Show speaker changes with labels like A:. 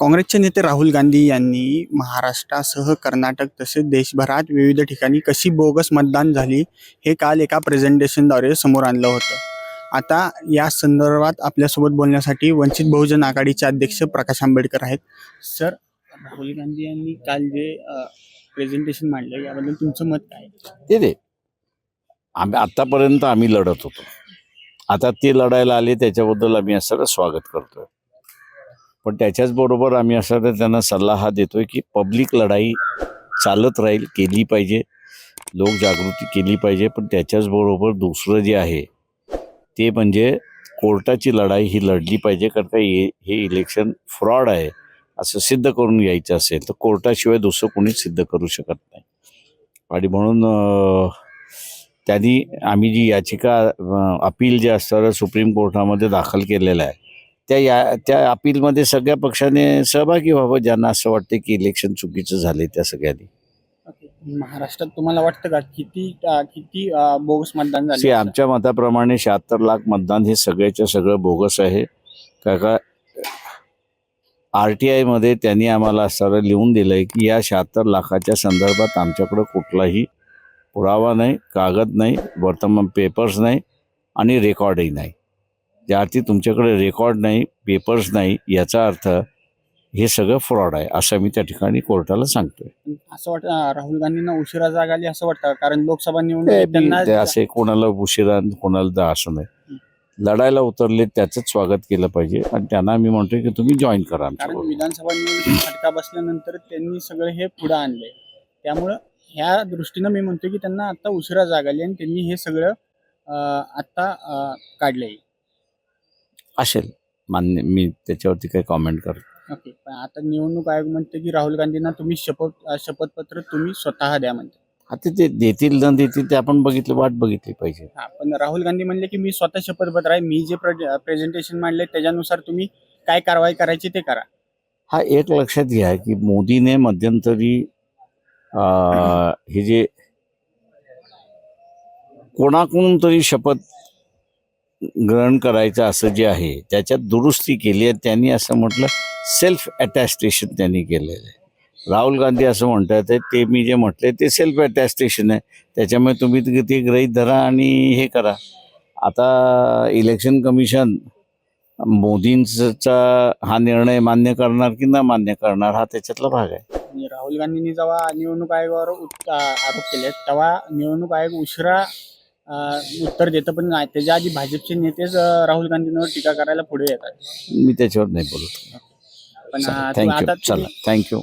A: काँग्रेसचे नेते राहुल गांधी यांनी महाराष्ट्रासह कर्नाटक तसेच देशभरात विविध ठिकाणी कशी बोगस मतदान झाली हे काल एका प्रेझेंटेशनद्वारे समोर आणलं होतं। आता या संदर्भात आपल्यासोबत बोलण्यासाठी वंचित बहुजन आघाडीचे अध्यक्ष प्रकाश आंबेडकर आहेत। सर, राहुल गांधी यांनी काल जे प्रेझेंटेशन मांडलं याबद्दल तुमचं मत काय?
B: ते आतापर्यंत आम्ही लढत होतो, आता ते लढायला आले त्याच्याबद्दल आम्ही असं स्वागत करतोय। पण त्याच्याच बरोबर आम्ही असं त्यांना सल्ला हा देतोय की पब्लिक लढाई चालत राहील, केली पाहिजे, लोक जागृती केली पाहिजे। पण त्याच्याच बरोबर दुसरं जे आहे ते म्हणजे कोर्टाची लढाई ही लढली पाहिजे। कारण का हे इलेक्शन फ्रॉड आहे असं सिद्ध करून यायचं असेल तर कोर्टाशिवाय दुसरं कोणीच सिद्ध करू शकत नाही। आणि म्हणून त्यांनी आम्ही जी याचिका अपील जे असतं सुप्रीम कोर्टामध्ये दाखल केलेलं आहे त्या अपीलमध्ये सगळ्या पक्षाने सहभागी व्हावं, ज्यांना असं वाटतं की इलेक्शन चुकीचं झाले त्या सगळ्यांनी।
A: महाराष्ट्रात तुम्हाला वाटतं का किती बोगस मतदान झाले?
B: आमच्या मताप्रमाणे 76 लाख मतदान हे सगळ्याच्या सगळं बोगस आहे। का RTI मध्ये त्यांनी आम्हाला असं लिहून दिलंय की या 76 लाखाच्या संदर्भात आमच्याकडे कुठलाही पुरावा नाही, कागद नाही, वर्तमान पेपर्स नाही आणि रेकॉर्डही नाही। ज्यार्थी तुमच्याकडे रेकॉर्ड नाही, पेपर्स नाही, याचा अर्थ हे सगळं फ्रॉड आहे असं मी त्या ठिकाणी कोर्टाला सांगतोय।
A: असं वाटतं राहुल गांधींना उशिरा जाग आली असं वाटतं, कारण लोकसभा निवडणूक
B: असे कोणाला उशिरा कोणाला असं नाही, लढायला उतरले त्याचंच स्वागत केलं पाहिजे आणि त्यांना मी म्हणतोय की तुम्ही जॉईन करा।
A: कारण विधानसभा निवडणूक फटका बसल्यानंतर त्यांनी सगळं हे पुढे आणलंय, त्यामुळं ह्या दृष्टीनं मी म्हणतोय की त्यांना आता उशिरा जाग आली आणि त्यांनी हे सगळं आता काढलंय
B: असेल, मान्य, मी त्याच्यावरती काही कॉमेंट करतो।
A: ओके, पण आता निवडणूक आयोग म्हणते की राहुल गांधींना तुम्ही शपथपत्र तुम्ही स्वतः द्या म्हणते।
B: आता ते देतील न देतील ते आपण वाट बघितली पाहिजे।
A: पण राहुल गांधी म्हणले की मी स्वतः शपथपत्र आहे, मी जे प्रेझेंटेशन मांडले त्याच्यानुसार तुम्ही काय कारवाई करायची ते करा।
B: हा एक लक्षात घ्या की मोदीने मध्यंतरी हे जे कोणाकडून तरी शपथ ग्रहण करायचं असं जे आहे त्याच्यात दुरुस्ती केली आहे। त्यांनी असं म्हटलं सेल्फ अटॅस्टेशन त्यांनी केलेलं आहे। राहुल गांधी असं म्हणतात ते मी जे म्हटले ते सेल्फ अटॅस्टेशन आहे, त्याच्यामुळे तुम्ही ते गृहीत धरा आणि हे करा। आता इलेक्शन कमिशन मोदींचा हा निर्णय मान्य करणार की न मान्य करणार हा त्याच्यातला भाग आहे।
A: राहुल गांधींनी जेव्हा निवडणूक आयोगावर आरोप केले तेव्हा निवडणूक आयोग उशिरा उत्तर देतं, पण नाही, त्याच्या आधी भाजपचे नेतेच राहुल गांधींवर टीका करायला पुढे येतात।
B: मी त्याच्यावर नाही बोलत।
A: पण
B: थँक्यू, चला, थँक्यू।